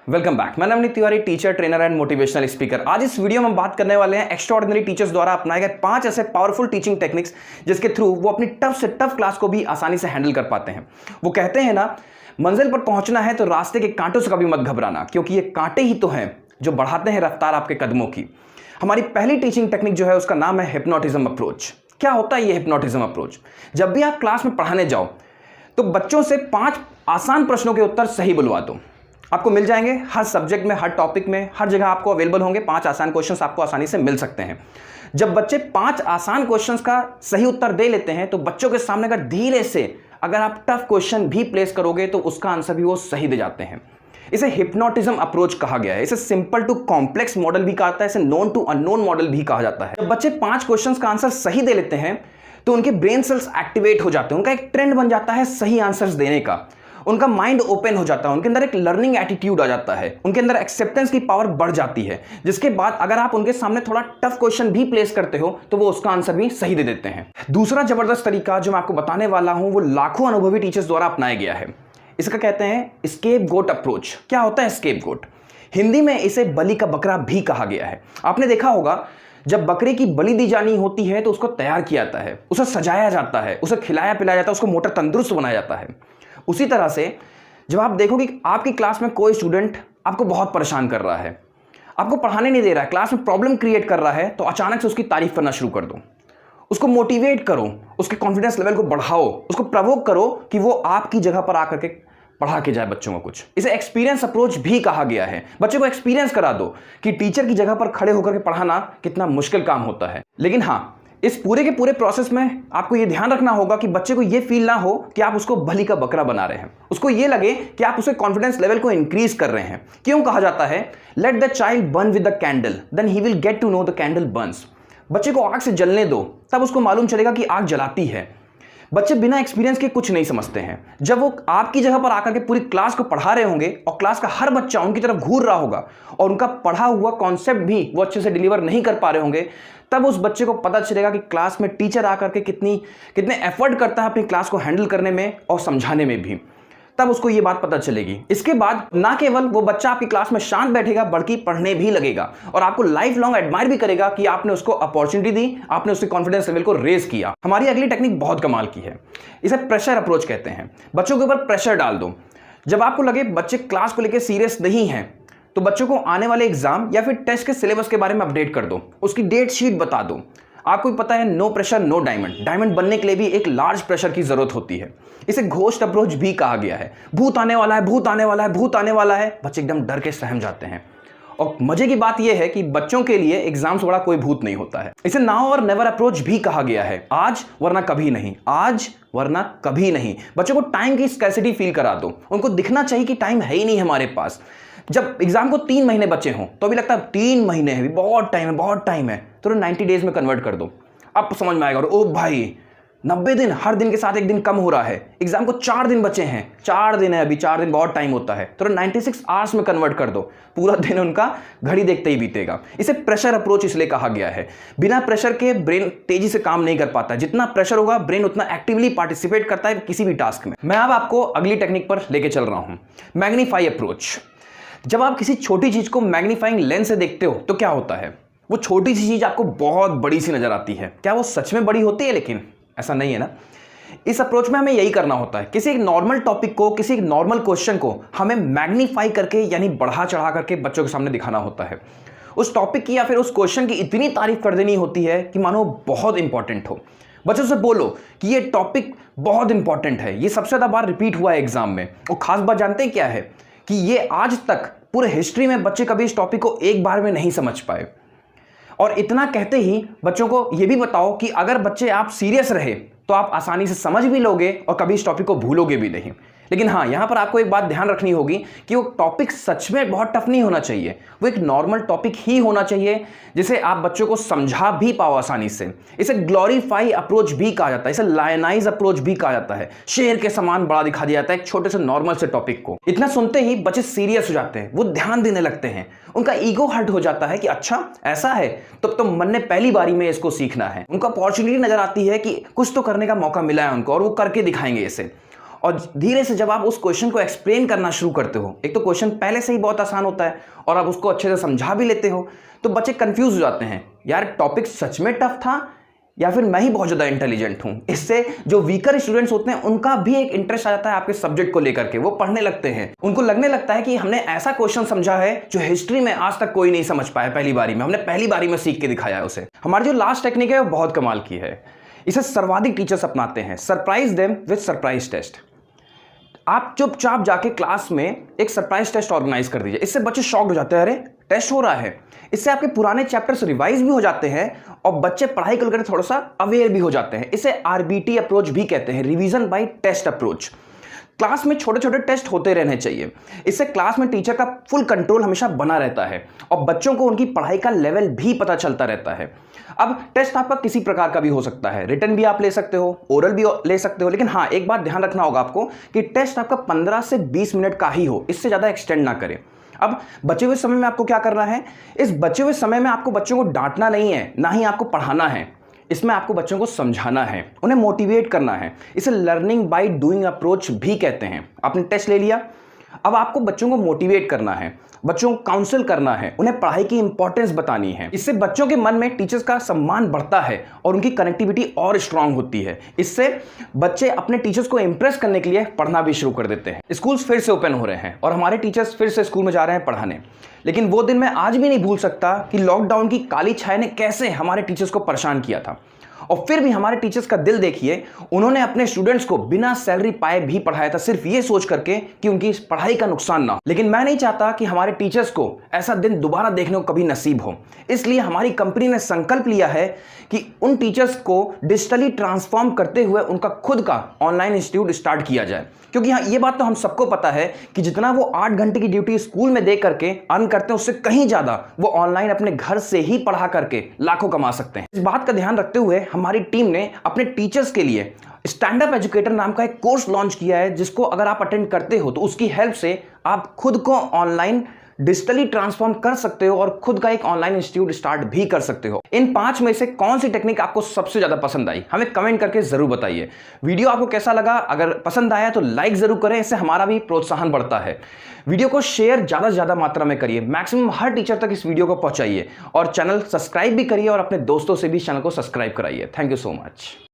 Welcome back. मैं Navneet Tiwari, teacher, trainer and motivational speaker. आज इस वीडियो में हम बात करने वाले हैं एक्स्ट्राऑर्डिनरी टीचर्स द्वारा अपनाए गए 5 ऐसे पावरफुल टीचिंग टेक्निक्स जिसके थ्रू वो अपनी टफ से टफ क्लास को भी आसानी से हैंडल कर पाते हैं। वो कहते हैं ना, मंजिल पर पहुंचना है तो रास्ते के कांटों से कभी मत घबराना, क्योंकि ये कांटे ही तो हैं जो बढ़ाते हैं रफ्तार आपके कदमों की। हमारी पहली टीचिंग टेक्निक जो है उसका नाम है हिप्नोटिज्म अप्रोच। क्या होता है ये हिप्नोटिज्म अप्रोच? जब भी आप क्लास में पढ़ाने जाओ तो बच्चों से 5 आसान प्रश्नों के उत्तर सही बुलवा दो। आपको मिल जाएंगे हर सब्जेक्ट में, हर टॉपिक में, हर जगह आपको अवेलेबल होंगे। 5 आसान क्वेश्चंस आपको आसानी से मिल सकते हैं। जब बच्चे 5 आसान क्वेश्चंस का सही उत्तर दे लेते हैं तो बच्चों के सामने अगर धीरे से अगर आप टफ क्वेश्चन भी प्लेस करोगे तो उसका आंसर भी वो सही दे जाते हैं। इसे हिप्नोटिज्म अप्रोच कहा गया है। इसे सिंपल टू कॉम्प्लेक्स मॉडल भी कहा जाता है, इसे नोन टू अननोन मॉडल भी कहा जाता है। जब बच्चे 5 क्वेश्चंस का आंसर सही दे लेते हैं तो उनके ब्रेन सेल्स एक्टिवेट हो जाते हैं। उनका एक ट्रेंड बन जाता है सही आंसर्स देने का। उनका माइंड ओपन हो जाता है, उनके अंदर एक लर्निंग एटीट्यूड आ जाता है, उनके अंदर एक्सेप्टेंस की पावर बढ़ जाती है, जिसके बाद अगर आप उनके सामने थोड़ा टफ क्वेश्चन भी प्लेस करते हो तो वो उसका आंसर भी सही दे देते हैं। दूसरा जबरदस्त तरीका जो मैं आपको बताने वाला हूं वो लाखों अनुभवी टीचर्स द्वारा अपनाया गया है। इसका कहते हैं स्केप गोट अप्रोच। क्या होता है स्केप गोट? हिंदी में इसे बलि का बकरा भी कहा गया है। आपने देखा होगा जब बकरे की बलि दी जानी होती है तो उसको तैयार किया जाता है, उसे सजाया जाता है, उसे खिलाया पिलाया जाता है, उसको मोटा तंदुरुस्त बनाया जाता है। उसी तरह से जब आप देखोगे कि आपकी क्लास में कोई स्टूडेंट आपको बहुत परेशान कर रहा है, आपको पढ़ाने नहीं दे रहा है, क्लास में प्रॉब्लम क्रिएट कर रहा है, तो अचानक से उसकी तारीफ करना शुरू कर दो। उसको मोटिवेट करो, उसके कॉन्फिडेंस लेवल को बढ़ाओ, उसको प्रवोक करो कि वो आपकी जगह पर आकर के पढ़ा के जाए बच्चों को कुछ। इसे एक्सपीरियंस अप्रोच भी कहा गया है। बच्चे को एक्सपीरियंस करा दो कि टीचर की जगह पर खड़े होकर के पढ़ाना कितना मुश्किल काम होता है। लेकिन हाँ, इस पूरे के पूरे प्रोसेस में आपको यह ध्यान रखना होगा कि बच्चे को यह फील ना हो कि आप उसको बलि का बकरा बना रहे हैं। उसको यह लगे कि आप उसे कॉन्फिडेंस लेवल को इंक्रीज कर रहे हैं। क्यों कहा जाता है let the child burn with the candle then he will get to know the candle burns. बच्चे को आग से जलने दो, तब उसको मालूम चलेगा कि आग जलाती है। बच्चे बिना एक्सपीरियंस के कुछ नहीं समझते हैं। जब वो आपकी जगह पर आकर के पूरी क्लास को पढ़ा रहे होंगे और क्लास का हर बच्चा उनकी तरफ घूर रहा होगा और उनका पढ़ा हुआ कॉन्सेप्ट भी वो अच्छे से डिलीवर नहीं कर पा रहे होंगे, तब उस बच्चे को पता चलेगा कि क्लास में टीचर आकर के कितने एफर्ट करता है अपनी क्लास को हैंडल करने में और समझाने में भी। तब उसको ये बात पता चलेगी। इसके बाद ना केवल वो बच्चा आपकी क्लास में शांत बैठेगा बल्कि पढ़ने भी लगेगा और आपको लाइफ लॉन्ग एडमायर भी करेगा कि आपने उसको अपॉर्चुनिटी दी, आपने उसके कॉन्फिडेंस लेवल को रेज किया। हमारी अगली टेक्निक बहुत कमाल की है। इसे प्रेशर अप्रोच कहते हैं। बच्चों के ऊपर प्रेशर डाल दो। जब आपको लगे बच्चे क्लास को लेकर सीरियस नहीं है तो बच्चों को आने वाले एग्जाम या फिर टेस्ट के सिलेबस के बारे में अपडेट कर दो, उसकी डेट शीट बता दो। आपको भी पता है no pressure no diamond. Diamond बनने के लिए भी एक लार्ज प्रेशर की जरूरत होती है। इसे घोस्ट अप्रोच भी कहा गया है। भूत आने वाला है, भूत आने वाला है, भूत आने वाला है, बच्चे एकदम डर के सहम जाते हैं। और मजे की बात यह है कि बच्चों के लिए एग्जाम से बड़ा कोई भूत नहीं होता है। इसे नाउ और नेवर अप्रोच भी कहा गया है। आज वरना कभी नहीं, आज वरना कभी नहीं। बच्चों को टाइम की स्कैर्सिटी फील करा दो। उनको दिखना चाहिए कि टाइम है ही नहीं हमारे पास। जब एग्जाम को 3 महीने बचे हों तो भी लगता है 3 महीने है, बहुत टाइम है, बहुत टाइम है, तो 90 डेज में कन्वर्ट कर दो। अब समझ में आएगा। और ओ भाई 90 दिन, हर दिन के साथ एक दिन कम हो रहा है। एग्जाम को 4 दिन बचे हैं, 4 दिन है अभी, 4 दिन बहुत टाइम होता है, तो 96 आवर्स में कन्वर्ट कर दो। पूरा दिन उनका घड़ी देखते ही बीतेगा। इसे प्रेशर अप्रोच इसलिए कहा गया है। बिना प्रेशर के ब्रेन तेजी से काम नहीं कर पाता। जितना प्रेशर होगा ब्रेन उतना एक्टिवली पार्टिसिपेट करता है किसी भी टास्क में। मैं अब आपको अगली टेक्निक पर लेके चल रहा हूं, मैग्नीफाई अप्रोच। जब आप किसी छोटी चीज को मैग्नीफाइंग लेंस से देखते हो तो क्या होता है, वो छोटी सी चीज आपको बहुत बड़ी सी नजर आती है। क्या वो सच में बड़ी होती है? लेकिन ऐसा नहीं है ना। इस अप्रोच में हमें यही करना होता है। किसी एक नॉर्मल टॉपिक को, किसी एक नॉर्मल क्वेश्चन को हमें मैग्नीफाई करके यानी बढ़ा चढ़ा करके बच्चों के सामने दिखाना होता है। उस टॉपिक की या फिर उस क्वेश्चन की इतनी तारीफ कर देनी होती है कि मानो बहुत इंपॉर्टेंट हो। बच्चों से बोलो कि ये टॉपिक बहुत इंपॉर्टेंट है, ये सबसे ज्यादा बार रिपीट हुआ है एग्जाम में। और खास बात जानते हैं क्या है कि ये आज तक पूरे हिस्ट्री में बच्चे कभी इस टॉपिक को एक बार में नहीं समझ पाए। और इतना कहते ही बच्चों को यह भी बताओ कि अगर बच्चे आप सीरियस रहे तो आप आसानी से समझ भी लोगे और कभी इस टॉपिक को भूलोगे भी नहीं। लेकिन हाँ, यहां पर आपको एक बात ध्यान रखनी होगी कि वो टॉपिक सच में बहुत टफ नहीं होना चाहिए। वो एक नॉर्मल टॉपिक ही होना चाहिए जिसे आप बच्चों को समझा भी पाओ आसानी से। इसे ग्लोरीफाई अप्रोच भी कहा जाता है, इसे लायनाइज अप्रोच भी कहा जाता है। शेर के समान बड़ा दिखा दिया जाता है एक छोटे से नॉर्मल से टॉपिक को। इतना सुनते ही बच्चे सीरियस हो जाते हैं, वो ध्यान देने लगते हैं, उनका ईगो हर्ट हो जाता है कि अच्छा ऐसा है तो मन ने पहली बारी में इसको सीखना है। उनको अपॉर्चुनिटी नजर आती है कि कुछ तो करने का मौका मिला है उनको और वो करके दिखाएंगे इसे। और धीरे से जब आप उस क्वेश्चन को एक्सप्लेन करना शुरू करते हो, एक तो क्वेश्चन पहले से ही बहुत आसान होता है और आप उसको अच्छे से समझा भी लेते हो, तो बच्चे कंफ्यूज हो जाते हैं, यार टॉपिक सच में टफ था या फिर मैं ही बहुत ज़्यादा इंटेलिजेंट हूं। इससे जो वीकर स्टूडेंट्स होते हैं उनका भी एक इंटरेस्ट आ जाता है आपके सब्जेक्ट को लेकर के, वो पढ़ने लगते हैं। उनको लगने लगता है कि हमने ऐसा क्वेश्चन समझा है जो हिस्ट्री में आज तक कोई नहीं समझ पाया, पहली बारी में हमने पहली बारी में सीख के दिखाया है उसे। हमारी जो लास्ट टेक्निक है वो बहुत कमाल की है, इसे सर्वाधिक टीचर्स अपनाते हैं, surprise them with surprise test. आप चुपचाप जाके क्लास में एक सरप्राइज टेस्ट ऑर्गेनाइज कर दीजिए, इससे बच्चे शॉक्ड हो जाते हैं, अरे टेस्ट हो रहा है। इससे आपके पुराने चैप्टर्स रिवाइज भी हो जाते हैं और बच्चे पढ़ाई को लेकर थोड़ा सा अवेयर भी हो जाते हैं। इसे आरबीटी अप्रोच भी कहते हैं, revision by test approach. Class में छोटे छोटे टेस्ट होते रहने चाहिए, इससे क्लास में टीचर का फुल कंट्रोल हमेशा बना रहता है और बच्चों को उनकी पढ़ाई का लेवल भी पता चलता रहता है। अब टेस्ट आपका किसी प्रकार का भी हो सकता है, रिटन भी आप ले सकते हो, ओरल भी ले सकते हो, लेकिन हाँ एक बात ध्यान रखना होगा आपको कि टेस्ट आपका 15 से 20 मिनट का ही हो, इससे ज़्यादा एक्सटेंड ना करें। अब बचे हुए समय में आपको क्या करना है, इस बचे हुए समय में आपको बच्चों को डांटना नहीं है, ना ही आपको पढ़ाना है, इसमें आपको बच्चों को समझाना है, उन्हें मोटिवेट करना है। इसे लर्निंग बाय डूइंग अप्रोच भी कहते हैं। आपने टेस्ट ले लिया, अब आपको बच्चों को मोटिवेट करना है, बच्चों को काउंसिल करना है, उन्हें पढ़ाई की इंपॉर्टेंस बतानी है। इससे बच्चों के मन में टीचर्स का सम्मान बढ़ता है और उनकी कनेक्टिविटी और स्ट्रांग होती है। इससे बच्चे अपने टीचर्स को इंप्रेस करने के लिए पढ़ना भी शुरू कर देते हैं। स्कूल्स फिर से ओपन हो रहे हैं और हमारे टीचर्स फिर से स्कूल में जा रहे हैं पढ़ाने, लेकिन वो दिन मैं आज भी नहीं भूल सकता कि लॉकडाउन की काली छाया ने कैसे हमारे टीचर्स को परेशान किया था। और फिर भी हमारे टीचर्स का दिल देखिए, उन्होंने अपने स्टूडेंट्स को बिना सैलरी पाए भी पढ़ाया था, सिर्फ ये सोच करके कि उनकी पढ़ाई का नुकसान ना हो। लेकिन मैं नहीं चाहता कि हमारे टीचर्स को ऐसा दिन दोबारा देखने को कभी नसीब हो, इसलिए हमारी कंपनी ने संकल्प लिया है कि उन टीचर्स को डिजिटली ट्रांसफॉर्म करते हुए उनका खुद का ऑनलाइन इंस्टीट्यूट स्टार्ट किया जाए। क्योंकि हाँ ये बात तो हम सबको पता है कि जितना वो 8 घंटे की ड्यूटी स्कूल में दे करके अर्न करते हैं, उससे कहीं ज्यादा वो ऑनलाइन अपने घर से ही पढ़ा करके लाखों कमा सकते हैं। इस बात का ध्यान रखते हुए हमारी टीम ने अपने टीचर्स के लिए स्टैंड अप एजुकेटर नाम का एक कोर्स लॉन्च किया है, जिसको अगर आप अटेंड करते हो तो उसकी हेल्प से आप खुद को ऑनलाइन डिजिटली ट्रांसफॉर्म कर सकते हो और खुद का एक ऑनलाइन इंस्टीट्यूट स्टार्ट भी कर सकते हो। इन 5 में से कौन सी टेक्निक आपको सबसे ज्यादा पसंद आई, हमें कमेंट करके जरूर बताइए। वीडियो आपको कैसा लगा, अगर पसंद आया तो लाइक जरूर करें, इससे हमारा भी प्रोत्साहन बढ़ता है। वीडियो को शेयर ज्यादा से ज्यादा मात्रा में करिए, मैक्सिमम हर टीचर तक इस वीडियो को पहुंचाइए और चैनल सब्सक्राइब भी करिए और अपने दोस्तों से भी चैनल को सब्सक्राइब कराइए। Thank you so much.